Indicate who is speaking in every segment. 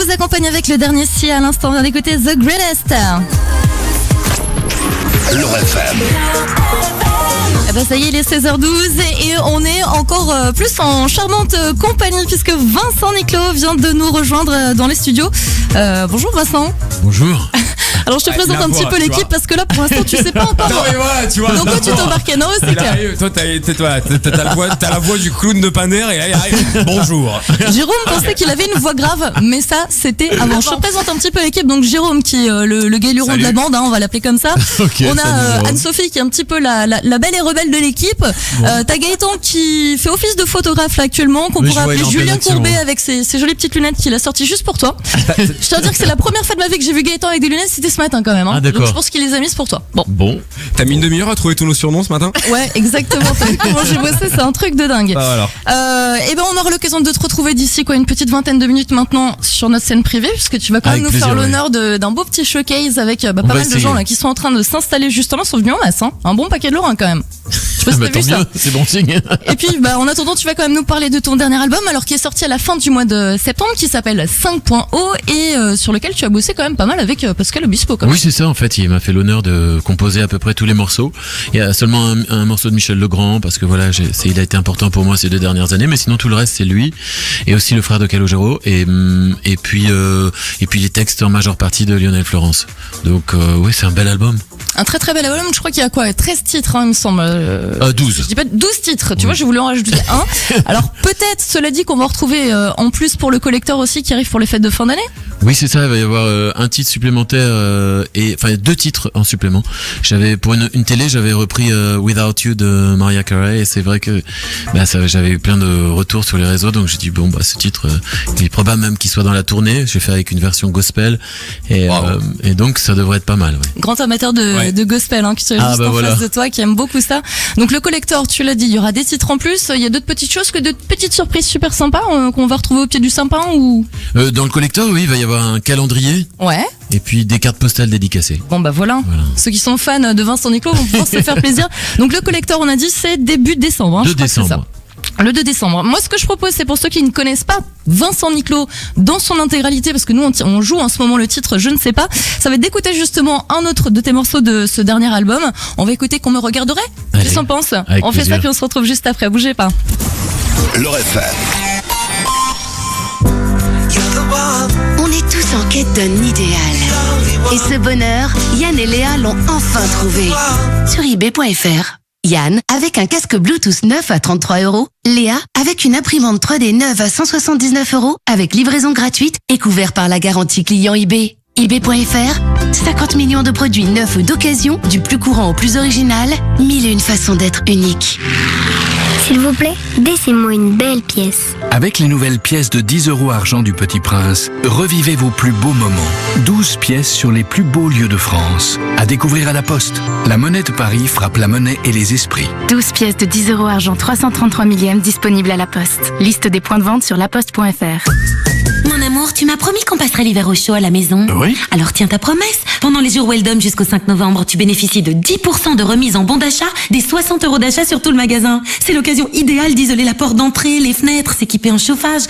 Speaker 1: vous accompagne avec le dernier si à l'instant. On vient d'écouter The Greatest.
Speaker 2: L'Or FM.
Speaker 1: Eh ben ça y est, il est 16h12 et on est encore plus en charmante compagnie puisque Vincent Niclot vient de nous rejoindre dans les studios. Bonjour Vincent.
Speaker 3: Bonjour.
Speaker 1: Alors je te présente un petit peu l'équipe parce que là pour l'instant tu sais pas encore.
Speaker 3: Non mais voilà, tu vois.
Speaker 1: Donc où tu t'embarquais, non c'est clair.
Speaker 3: Toi t'as la voix du clown de Paner et là il arrive. Bonjour.
Speaker 1: Jérôme pensait qu'il avait une voix grave, mais ça c'était avant. Je te présente un petit peu l'équipe. Donc Jérôme qui est le galuron de la bande, hein, on va l'appeler comme ça.
Speaker 3: Okay,
Speaker 1: on a Anne-Sophie qui est un petit peu la belle et rebelle de l'équipe. Bon. T'as Gaëtan qui fait office de photographe là actuellement, qu'on pourrait appeler Julien Courbet avec ses jolies petites lunettes qu'il a sorties juste pour toi. Je tiens à dire que c'est la première fois de ma vie que j'ai vu Gaëtan avec des lunettes, c'était ce matin quand même. Hein.
Speaker 3: Ah, d'accord.
Speaker 1: Donc je pense qu'il les a mises pour toi.
Speaker 3: Bon. T'as mis une demi-heure à trouver tous nos surnoms ce matin?
Speaker 1: Ouais, exactement. T'as vu comment j'ai bossé, c'est un truc de dingue.
Speaker 3: Alors.
Speaker 1: Et ben on aura l'occasion de te retrouver d'ici une petite vingtaine de minutes maintenant sur notre scène privée, puisque tu vas quand même nous faire l'honneur d'un beau petit showcase avec pas mal de gens là qui sont en train de s'installer justement, sont venus en masse, hein. Un bon paquet de Lorrain quand même. Je sais pas si t'as vu ça.
Speaker 3: C'est bon signe.
Speaker 1: Et puis en attendant tu vas quand même nous parler de ton dernier album, alors qui est sorti à la fin du mois de septembre, qui s'appelle 5.0 et sur lequel tu as bossé quand même pas mal avec Pascal Obispo quand même.
Speaker 4: Oui c'est ça, en fait il m'a fait l'honneur de composer à peu près tous les morceaux. Il y a seulement un morceau de Michel Legrand parce que voilà il a été important pour moi ces 2 dernières années, mais sinon tout le reste c'est lui et aussi le frère de Calogero et puis les textes en majeure partie de Lionel Florence. Donc oui c'est un bel album.
Speaker 1: Un très très bel album, je crois qu'il y a 13 titres, hein, il me semble.
Speaker 4: 12.
Speaker 1: Je dis pas 12 titres, tu vois, je voulais en rajouter un. Alors peut-être, cela dit, qu'on va retrouver en plus pour le collector aussi qui arrive pour les fêtes de fin d'année.
Speaker 4: Oui c'est ça, il va y avoir un titre supplémentaire et enfin 2 titres en supplément. J'avais pour une télé, j'avais repris Without You de Mariah Carey et c'est vrai que j'avais eu plein de retours sur les réseaux, donc j'ai dit ce titre il est probable même qu'il soit dans la tournée. J'ai fait avec une version gospel et donc ça devrait être pas mal. Ouais.
Speaker 1: Grand amateur de gospel, hein, qui se juste en face de toi, qui aime beaucoup ça. Donc le collector, tu l'as dit, il y aura des titres en plus. Il y a d'autres petites choses, d'autres petites surprises super sympas qu'on va retrouver au pied du sapin ou
Speaker 4: dans le collector, oui, il va y avoir un calendrier.
Speaker 1: Ouais.
Speaker 4: Et puis des cartes postales dédicacées.
Speaker 1: Bon voilà. Ceux qui sont fans de Vincent Niclot vont pouvoir se faire plaisir. Donc le collector, on a dit, c'est début décembre. Hein,
Speaker 4: 2 décembre.
Speaker 1: Le 2 décembre. Moi, ce que je propose, c'est pour ceux qui ne connaissent pas Vincent Niclot dans son intégralité, parce que nous, on joue en ce moment le titre Je ne sais pas, ça va être d'écouter justement un autre de tes morceaux de ce dernier album. On va écouter Qu'on me regarderait. Qu'est-ce que t'en penses? On fait ça, puis on se retrouve juste après. Bougez pas.
Speaker 2: L'Or FM.
Speaker 5: On est tous en quête d'un idéal. Et ce bonheur, Yann et Léa l'ont enfin trouvé. Sur eBay.fr. Yann, avec un casque Bluetooth neuf à 33 €. Léa, avec une imprimante 3D neuve à 179 €, avec livraison gratuite et couvert par la garantie client eBay. eBay.fr, 50 millions de produits neufs ou d'occasion, du plus courant au plus original, 1001 façons d'être unique.
Speaker 6: S'il vous plaît, dessinez-moi une belle pièce.
Speaker 7: Avec les nouvelles pièces de 10 € argent du Petit Prince, revivez vos plus beaux moments. 12 pièces sur les plus beaux lieux de France. À découvrir à la Poste. La monnaie de Paris frappe la monnaie et les esprits.
Speaker 8: 12 pièces de 10 € argent 333 millièmes disponibles à la Poste. Liste des points de vente sur laposte.fr.
Speaker 9: Mon amour, tu m'as promis qu'on passerait l'hiver au chaud à la maison.
Speaker 7: Oui.
Speaker 9: Alors tiens ta promesse. Pendant les jours Weldom jusqu'au 5 novembre, tu bénéficies de 10% de remise en bon d'achat des 60 € d'achat sur tout le magasin. C'est l'occasion idéale d'isoler la porte d'entrée, les fenêtres, s'équiper en chauffage.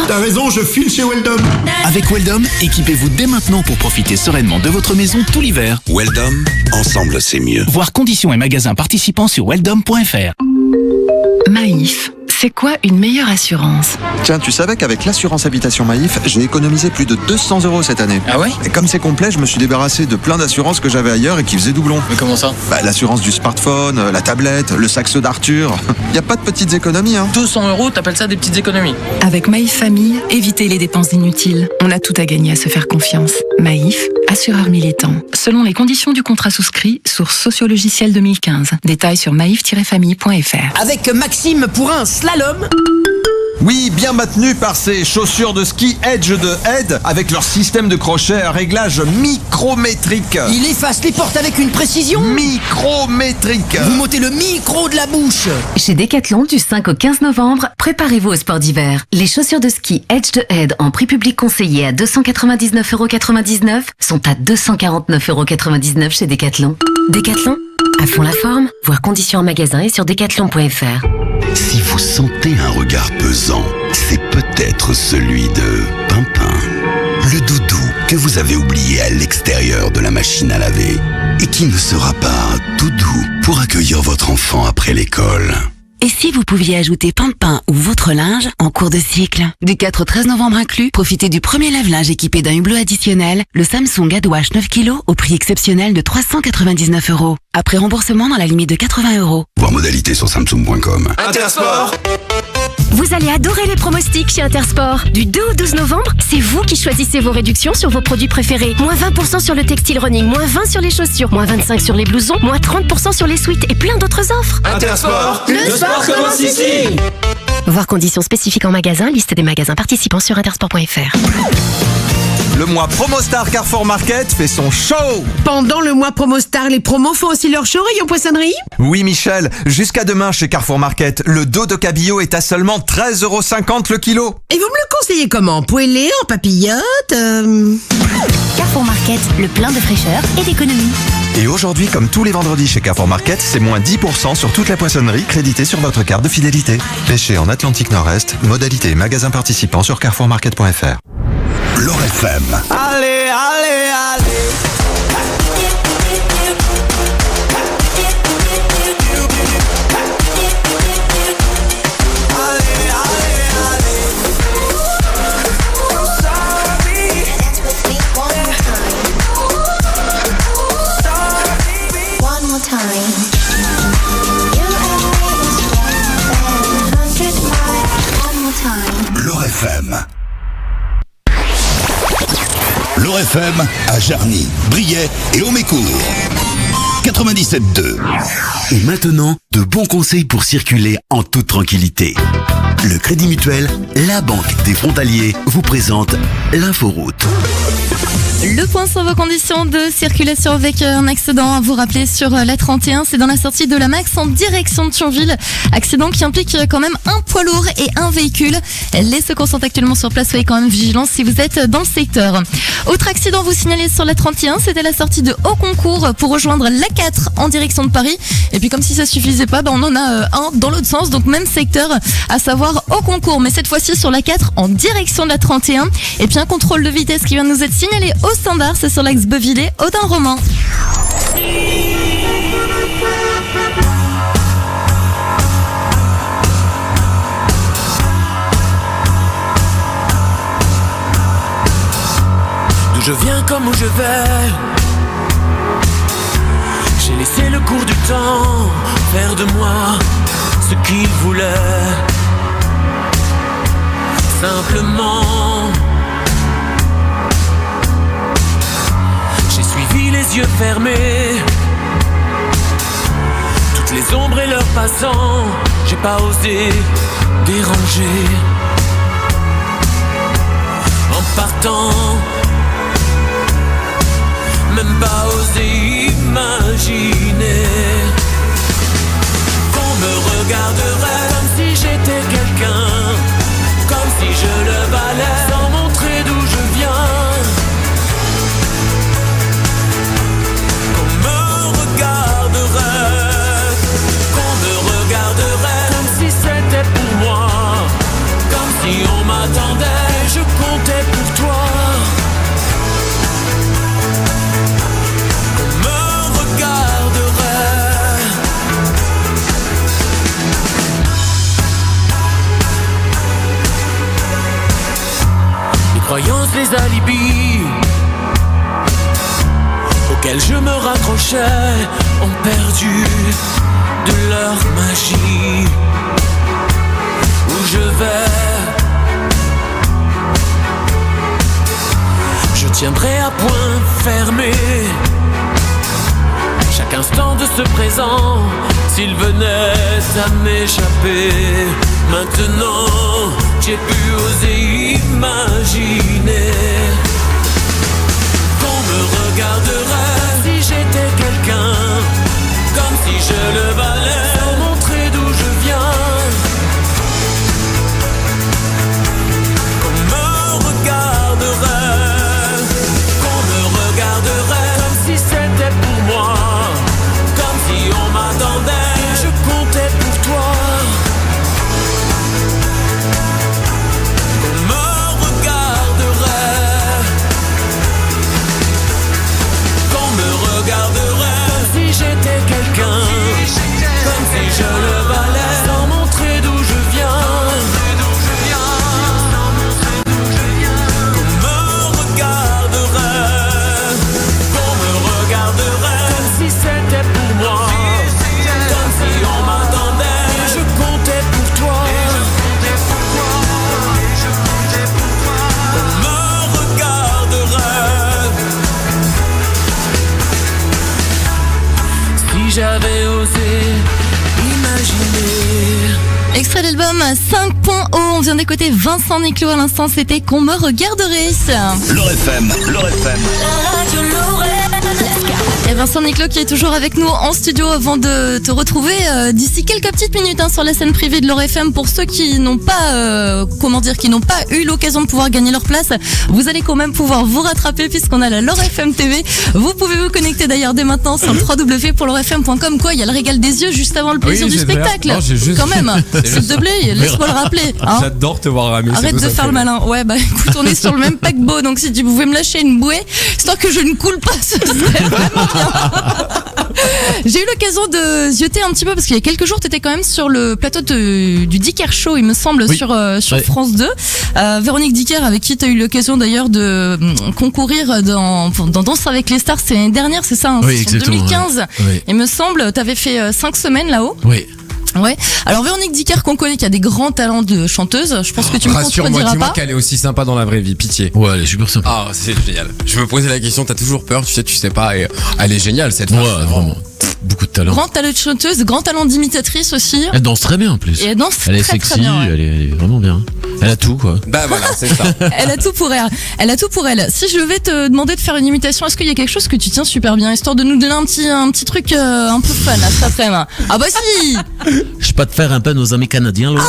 Speaker 10: T'as raison, je file chez Weldom.
Speaker 7: Avec Weldom, équipez-vous dès maintenant pour profiter sereinement de votre maison tout l'hiver.
Speaker 2: Weldom, ensemble c'est mieux.
Speaker 7: Voir conditions et magasins participants sur weldom.fr.
Speaker 8: Maïf, c'est quoi une meilleure assurance?
Speaker 11: Tiens, tu savais qu'avec l'assurance habitation Maïf, j'ai économisé plus de 200 € cette année.
Speaker 7: Ah ouais?
Speaker 11: Et comme c'est complet, je me suis débarrassé de plein d'assurances que j'avais ailleurs et qui faisaient doublon.
Speaker 7: Mais comment ça?
Speaker 11: L'assurance du smartphone, la tablette, le saxo d'Arthur. Y a pas de petites économies, hein.
Speaker 7: 200 €, t'appelles ça des petites économies?
Speaker 8: Avec Maïf Famille, évitez les dépenses inutiles. On a tout à gagner à se faire confiance. Maïf, assureur militant. Selon les conditions du contrat souscrit, source Sociologiciel 2015. Détails sur maïf-famille.fr.
Speaker 12: Avec Maxime pour un slalom.
Speaker 11: Oui, bien maintenu par ces chaussures de ski Edge de Head, avec leur système de crochet à réglage micrométrique.
Speaker 12: Il efface les portes avec une précision
Speaker 11: micrométrique.
Speaker 12: Vous m'ôtez le micro de la bouche.
Speaker 13: Chez Decathlon, du 5 au 15 novembre, préparez-vous au sport d'hiver. Les chaussures de ski Edge de Head en prix public conseillé à 299,99 € sont à 249,99 € chez Decathlon. Decathlon, à fond la forme. Voir conditions en magasin et sur decathlon.fr.
Speaker 2: Si vous sentez un regard pesant, c'est peut-être être celui de Pimpin, le doudou que vous avez oublié à l'extérieur de la machine à laver et qui ne sera pas tout doux pour accueillir votre enfant après l'école.
Speaker 5: Et si vous pouviez ajouter Pimpin ou votre linge en cours de cycle? Du 4 au 13 novembre inclus, profitez du premier lave-linge équipé d'un hublot additionnel, le Samsung Headwash 9 kg au prix exceptionnel de 399 €. Après remboursement dans la limite de 80 €.
Speaker 2: Voir modalité sur samsung.com.
Speaker 14: Intersport.
Speaker 6: Vous allez adorer les promostiques chez Intersport. Du 2 au 12 novembre, c'est vous qui choisissez vos réductions sur vos produits préférés. Moins 20% sur le textile running, moins 20 sur les chaussures, moins 25 sur les blousons, moins 30% sur les sweats et plein d'autres offres.
Speaker 14: Intersport, le sport commence ici.
Speaker 6: Voir conditions spécifiques en magasin, liste des magasins participants sur intersport.fr.
Speaker 11: Le mois Promostar Carrefour Market fait son show.
Speaker 15: Pendant le mois Promostar, les promos font aussi leur show rayon poissonnerie?
Speaker 11: Oui Michel, jusqu'à demain chez Carrefour Market, le dos de cabillaud est à seulement 13,50 € le kilo.
Speaker 15: Et vous me le conseillez comment? Poêlé, en papillote
Speaker 6: Carrefour Market, le plein de fraîcheur et d'économie.
Speaker 11: Et aujourd'hui, comme tous les vendredis chez Carrefour Market, c'est moins 10% sur toute la poissonnerie créditée sur votre carte de fidélité. Pêché en Atlantique Nord-Est, modalité magasin participant sur carrefourmarket.fr.
Speaker 2: L'Or FM.
Speaker 14: Allez, allez, allez.
Speaker 2: L'Or FM. L'Or FM à Jarny, Briey et Haut-Mécourt. 97.2.
Speaker 16: Et maintenant, de bons conseils pour circuler en toute tranquillité. Le Crédit Mutuel, la banque des frontaliers, vous présente l'inforoute.
Speaker 1: Le point sur vos conditions de circulation avec un accident à vous rappeler sur la 31, c'est dans la sortie de la Max en direction de Thionville. Accident qui implique quand même un poids lourd et un véhicule. Les secours sont actuellement sur place, soyez quand même vigilants si vous êtes dans le secteur. Autre accident vous signalez sur la 31, c'était la sortie de Haut-Concours pour rejoindre la 4 en direction de Paris. Et puis comme si ça suffisait pas, on en a un dans l'autre sens, donc même secteur, à savoir Haut-Concours, mais cette fois-ci sur la 4 en direction de la 31. Et puis un contrôle de vitesse qui vient de nous être signalé au standard, c'est sur l'axe Beuvillé, Audun-Roman.
Speaker 14: D'où je viens comme où je vais, j'ai laissé le cours du temps faire de moi ce qu'il voulait. Simplement, j'ai suivi les yeux fermés, toutes les ombres et leurs passants, j'ai pas osé déranger. En partant, même pas osé imaginer qu'on me regarderait comme si j'étais quelqu'un, comme si je le valais, sans montrer d'où je viens. Qu'on me regarderait comme si c'était pour moi, comme si on m'attendait, je comptais pour toi. Croyances, les alibis auxquels je me raccrochais ont perdu de leur magie. Où je vais, je tiendrai à point fermé chaque instant de ce présent, s'il venait à m'échapper. Maintenant, j'ai pu oser imaginer qu'on me regarderait si j'étais quelqu'un, comme si je le valais, sans montrer d'où je viens. Qu'on me regarderait comme si c'était pour moi, comme si on m'attendait, je comptais pour toi. Qu'on me
Speaker 1: album 5.0. On vient d'écouter Vincent Niclot à l'instant, c'était Qu'on me regarderait.
Speaker 16: L'Or FM.
Speaker 1: Et Vincent Niclot qui est toujours avec nous en studio avant de te retrouver d'ici quelques petites minutes sur la scène privée de l'Or FM. Pour ceux qui n'ont pas, qui n'ont pas eu l'occasion de pouvoir gagner leur place, vous allez quand même pouvoir vous rattraper puisqu'on a la l'Or FM TV. Vous pouvez vous connecter d'ailleurs dès maintenant sur www.lorfm.com. Quoi, il y a le régal des yeux juste avant le plaisir du spectacle.
Speaker 3: Non,
Speaker 1: Quand même, s'il te plaît, laisse-moi le rappeler. Hein.
Speaker 3: J'adore te voir ramer.
Speaker 1: Arrête de faire le malin. Ouais, bah écoute, on est sur le même paquebot, donc si tu pouvais me lâcher une bouée, histoire que je ne coule pas, ce serait vraiment bien. J'ai eu l'occasion de zioter un petit peu parce qu'il y a quelques jours, t'étais quand même sur le plateau du Dicker Show, il me semble, sur France 2. Véronique Dicker, avec qui t'as eu l'occasion d'ailleurs de concourir dans Danse avec les stars, c'est l'année dernière, c'est ça, hein,
Speaker 4: Oui,
Speaker 1: c'est en 2015.
Speaker 4: Oui.
Speaker 1: Il me semble, t'avais fait 5 semaines là-haut.
Speaker 4: Oui.
Speaker 1: Ouais. Alors Véronique Dicker qu'on connaît qui a des grands talents de chanteuse, je pense que tu me contrediras pas.
Speaker 3: Qu'elle est aussi sympa dans la vraie vie, pitié.
Speaker 4: Ouais, elle est super sympa.
Speaker 3: Ah, c'est génial. Je me posais la question, t'as toujours peur, tu sais pas, et elle est géniale cette femme.
Speaker 4: Ouais, vraiment. Beaucoup de talent.
Speaker 1: Grand talent de chanteuse, grand talent d'imitatrice aussi.
Speaker 4: Elle danse très bien en plus.
Speaker 1: Et elle danse
Speaker 4: Elle est
Speaker 1: très,
Speaker 4: sexy,
Speaker 1: très bien, ouais.
Speaker 4: elle est vraiment bien. Elle a tout quoi.
Speaker 3: Bah voilà, c'est ça.
Speaker 1: Elle a tout pour elle. Elle a tout pour elle. Si je vais te demander de faire une imitation, est-ce qu'il y a quelque chose que tu tiens super bien, histoire de nous donner un petit truc un peu fun là, cet après-midi? Ah bah si.
Speaker 4: Je peux te faire un peu nos amis canadiens là.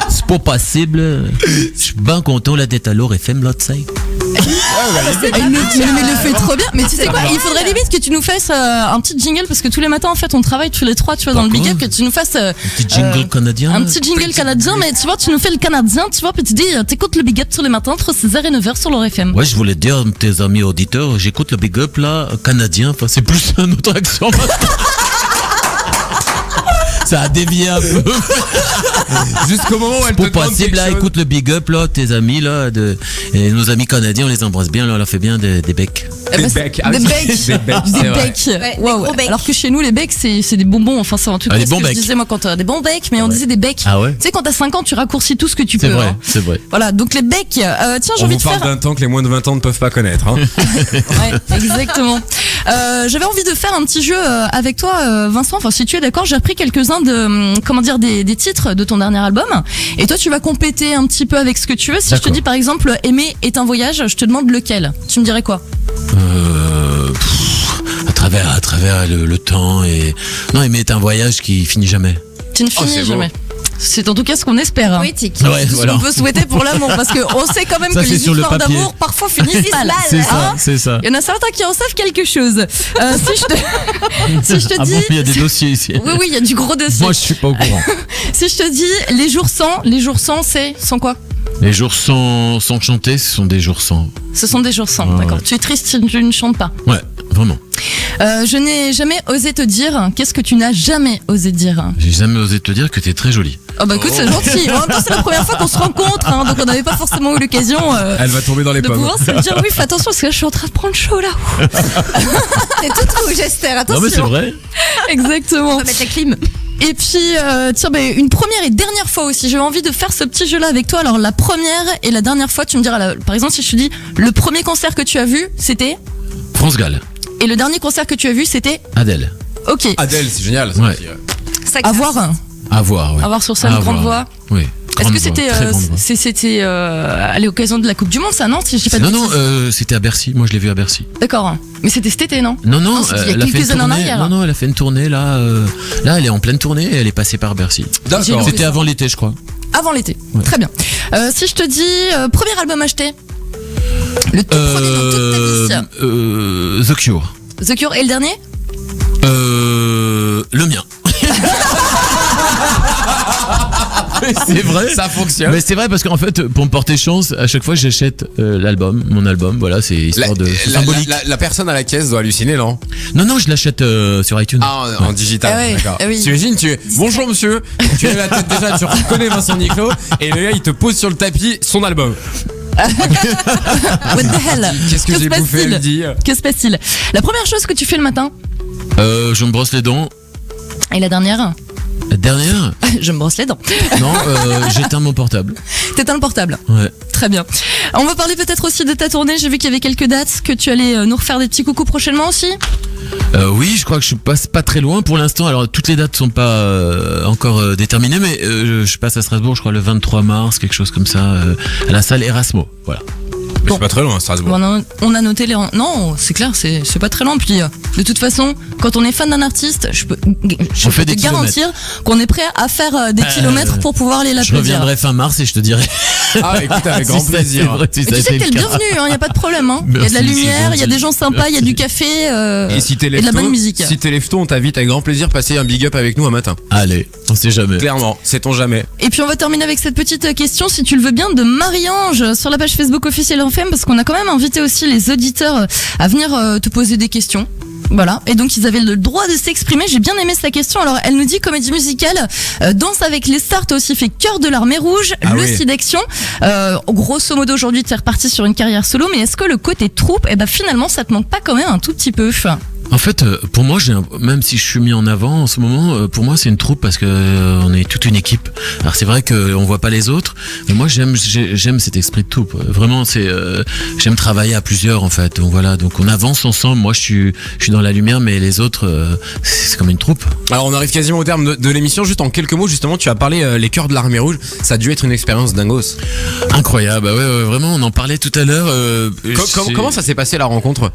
Speaker 4: C'est pas possible. Je suis bien content là d'être à l'Or FM là, tu sais.
Speaker 1: Mais le fait trop bien. Mais tu sais quoi, il faudrait limite que tu nous fasses un petit jingle parce que tous les matins en fait on travaille tous les trois, tu vois, dans le big up, que tu nous fasses
Speaker 4: un petit jingle canadien.
Speaker 1: Un petit jingle canadien, mais tu vois, tu nous fais le canadien, tu vois, puis tu dis, t'écoutes le big up tous les matins entre 6h et 9h sur l'Or FM.
Speaker 4: Ouais, je voulais dire tes amis auditeurs, j'écoute le big up là, canadien, enfin c'est plus un autre accent maintenant. Ça a dévié un peu.
Speaker 3: Jusqu'au moment où elle te
Speaker 4: pour
Speaker 3: demande
Speaker 4: possible là, écoute le big up là, tes amis là, et nos amis canadiens, on les embrasse bien là, on leur fait bien des becs.
Speaker 3: Des becs.
Speaker 1: Des becs. Wow. Alors que chez nous, les becs, c'est des bonbons. Enfin, c'est en tout cas ce que je disais moi quand des bons becs, mais on disait des becs.
Speaker 4: Ah ouais.
Speaker 1: Tu sais, quand t'as 5 ans, tu raccourcis tout ce que tu peux.
Speaker 4: C'est vrai,
Speaker 1: hein.
Speaker 4: c'est vrai.
Speaker 1: Voilà, donc les becs. Tiens, j'ai envie de faire.
Speaker 3: On vous parle d'un temps que les moins de 20 ans ne peuvent pas connaître. Hein.
Speaker 1: Ouais, exactement. J'avais envie de faire un petit jeu avec toi, Vincent. Enfin, si tu es d'accord, j'ai repris quelques-uns des titres de ton dernier album. Et toi, tu vas compléter un petit peu avec ce que tu veux. Si je te dis par exemple, Aimer est un voyage, je te demande lequel. Tu me dirais quoi?
Speaker 4: À travers le temps et non, Aimer est un voyage qui finit jamais.
Speaker 1: Tu ne finis jamais. C'est en tout cas ce qu'on espère. Hein.
Speaker 17: Poétique.
Speaker 4: Ouais,
Speaker 1: c'est ce qu'on peut souhaiter pour l'amour, parce qu'on sait quand même
Speaker 4: ça,
Speaker 1: que les histoires d'amour parfois finissent mal.
Speaker 4: C'est ça.
Speaker 1: Il y en a certains qui en savent quelque chose. Si je te dis,
Speaker 4: il y a des dossiers ici.
Speaker 1: Oui, il y a du gros dossier.
Speaker 4: Moi, je suis pas au courant.
Speaker 1: Si je te dis les jours sans, c'est sans quoi?
Speaker 4: Les jours sans chanter, ce sont des jours sans.
Speaker 1: Ce sont des jours sans, d'accord. Ouais. Tu es triste si tu ne chantes pas.
Speaker 4: Ouais, vraiment.
Speaker 1: Je n'ai jamais osé te dire. Qu'est-ce que tu n'as jamais osé dire?
Speaker 4: J'ai jamais osé te dire que t'es très jolie.
Speaker 1: Oh bah écoute, c'est gentil. En même temps, c'est la première fois qu'on se rencontre, hein, donc on n'avait pas forcément eu l'occasion.
Speaker 3: Elle va tomber dans les pommes.
Speaker 1: De pouvoir se dire oui, fais attention parce que là, je suis en train de prendre chaud là.
Speaker 17: T'es toute rouge, Esther. Attention.
Speaker 4: Non mais c'est vrai.
Speaker 1: Exactement.
Speaker 17: On va mettre la clim.
Speaker 1: Et puis, tiens, une première et dernière fois aussi. J'ai envie de faire ce petit jeu-là avec toi. Alors, la première et la dernière fois, tu me diras, par exemple, si je te dis, le premier concert que tu as vu, c'était
Speaker 4: France Gall.
Speaker 1: Et le dernier concert que tu as vu, c'était
Speaker 4: Adèle.
Speaker 1: Ok.
Speaker 3: Adèle, c'est génial. Ça
Speaker 4: ouais.
Speaker 3: aussi,
Speaker 1: À voir.
Speaker 4: À voir, oui.
Speaker 1: À voir sur scène, grande voix.
Speaker 4: Oui.
Speaker 1: Est-ce que c'était à l'occasion de la Coupe du Monde, ça, non? Si je dis pas
Speaker 4: non, c'était à Bercy. Moi, je l'ai vu à Bercy.
Speaker 1: D'accord. Mais c'était cet été, non?
Speaker 4: Non,
Speaker 1: il y a quelques années en arrière.
Speaker 4: Non, elle a fait une tournée là. Là, elle est en pleine tournée et elle est passée par Bercy.
Speaker 3: D'accord.
Speaker 4: C'était avant l'été, je crois.
Speaker 1: Avant l'été. Ouais. Très bien. Si je te dis premier album acheté, le tout premier de toute ta vie.
Speaker 4: The Cure.
Speaker 1: The Cure et le dernier?
Speaker 4: Le mien. C'est vrai,
Speaker 3: ça fonctionne.
Speaker 4: Mais c'est vrai parce qu'en fait, pour me porter chance, à chaque fois j'achète mon album, voilà, c'est histoire de symbolique.
Speaker 3: La personne à la caisse doit halluciner, non?
Speaker 4: Non, je l'achète sur iTunes.
Speaker 3: Ah, en digital,
Speaker 1: ah ouais,
Speaker 3: d'accord.
Speaker 1: Ah oui.
Speaker 3: T'imagines, bonjour monsieur, tu lèves la tête déjà, tu reconnais Vincent Niclot, et le gars il te pose sur le tapis son album.
Speaker 1: What the hell?
Speaker 3: Qu'est-ce que j'ai bouffé, elle dit?
Speaker 1: Que se passe-t-il? La première chose que tu fais le matin?
Speaker 4: Je me brosse les dents.
Speaker 1: Et la dernière?
Speaker 4: La dernière?
Speaker 1: Je me brosse les dents.
Speaker 4: Non, j'éteins mon portable.
Speaker 1: T'éteins le portable?
Speaker 4: Ouais.
Speaker 1: Très bien. On va parler peut-être aussi de ta tournée. J'ai vu qu'il y avait quelques dates, que tu allais nous refaire des petits coucous prochainement aussi.
Speaker 4: Oui, je crois que je passe pas très loin pour l'instant. Alors toutes les dates sont pas encore déterminées, mais je passe à Strasbourg, je crois le 23 mars, quelque chose comme ça, à la salle Erasmo. Voilà.
Speaker 3: Mais c'est pas très loin, Strasbourg.
Speaker 1: Bon, on a noté les... Non, c'est clair, c'est pas très loin. Puis, de toute façon, quand on est fan d'un artiste, je peux te garantir qu'on est prêt à faire des kilomètres pour pouvoir aller l'applaudir.
Speaker 4: Je reviendrai fin mars et je te dirai.
Speaker 3: Ah, écoute, avec grand plaisir.
Speaker 1: Et tu sais que t'es le bienvenu, il y a pas de problème. Il y a de la lumière, il y a des gens sympas, il y a du café
Speaker 3: et si t'es
Speaker 1: et de la bonne musique.
Speaker 3: Si t'es lefto, on t'invite avec grand plaisir passer un big up avec nous un matin.
Speaker 4: Allez, on sait jamais.
Speaker 3: Clairement, sait-on jamais.
Speaker 1: Et puis on va terminer avec cette petite question, si tu le veux bien, de Marie-Ange sur la page Facebook officielle FM, parce qu'on a quand même invité aussi les auditeurs à venir te poser des questions. Voilà, et donc ils avaient le droit de s'exprimer. J'ai bien aimé sa question. Alors elle nous dit comédie musicale, Danse avec les stars, t'as aussi fait Cœur de l'armée rouge, Lucidaction. Grosso modo aujourd'hui tu es reparti sur une carrière solo, mais est-ce que le côté troupe, finalement ça te manque pas quand même un tout petit peu?
Speaker 4: En fait, pour moi, même si je suis mis en avant en ce moment, pour moi c'est une troupe parce que on est toute une équipe. Alors c'est vrai qu'on voit pas les autres, mais moi j'aime cet esprit de troupe. Vraiment, j'aime travailler à plusieurs en fait. Donc voilà, donc on avance ensemble. Moi je suis dans la lumière, mais les autres c'est comme une troupe.
Speaker 3: Alors on arrive quasiment au terme de l'émission. Juste en quelques mots, justement, tu as parlé les Cœurs de l'armée rouge. Ça a dû être une expérience dingos.
Speaker 4: Incroyable. Ouais, vraiment, on en parlait tout à l'heure.
Speaker 3: Comment ça s'est passé la rencontre?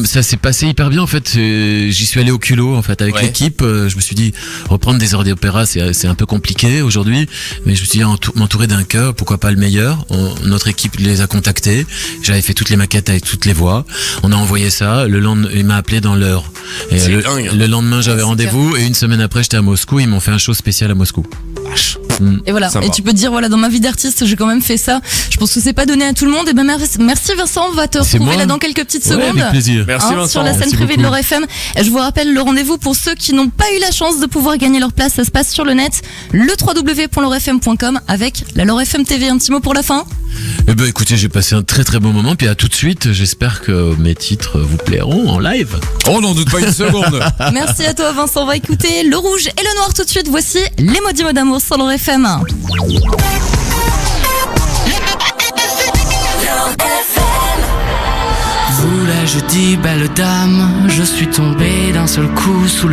Speaker 4: Ça s'est passé hyper bien en fait. J'y suis allé au culot en fait avec l'équipe. Je me suis dit reprendre des heures d'opéra c'est un peu compliqué aujourd'hui, mais je me suis dit m'entourer d'un chœur, pourquoi pas le meilleur. Notre équipe les a contactés. J'avais fait toutes les maquettes avec toutes les voix. On a envoyé ça. Le lendemain, il m'a appelé dans l'heure. Et le lendemain j'avais rendez-vous et une semaine après j'étais à Moscou. Ils m'ont fait un show spécial à Moscou.
Speaker 1: Et voilà.
Speaker 3: Sympa.
Speaker 1: Et tu peux te dire voilà, dans ma vie d'artiste j'ai quand même fait ça. Je pense que c'est pas donné à tout le monde. Et merci Vincent, on va te retrouver là dans quelques petites secondes.
Speaker 4: Avec plaisir.
Speaker 3: Merci Vincent.
Speaker 1: Sur la scène privée de l'Or FM. Je vous rappelle le rendez-vous pour ceux qui n'ont pas eu la chance de pouvoir gagner leur place. Ça se passe sur le net, le www.lorfm.com avec la Lor FM TV. Un petit mot pour la fin?
Speaker 4: Eh ben écoutez, j'ai passé un très très bon moment, puis à tout de suite. J'espère que mes titres vous plairont en live.
Speaker 3: Oh, n'en doute pas une seconde.
Speaker 1: Merci à toi Vincent. On va écouter le rouge et le noir tout de suite. Voici les maudits mots d'amour sur l'Or FM.
Speaker 18: Vous l'ai-je dit, belle dame, je suis tombé d'un seul coup sous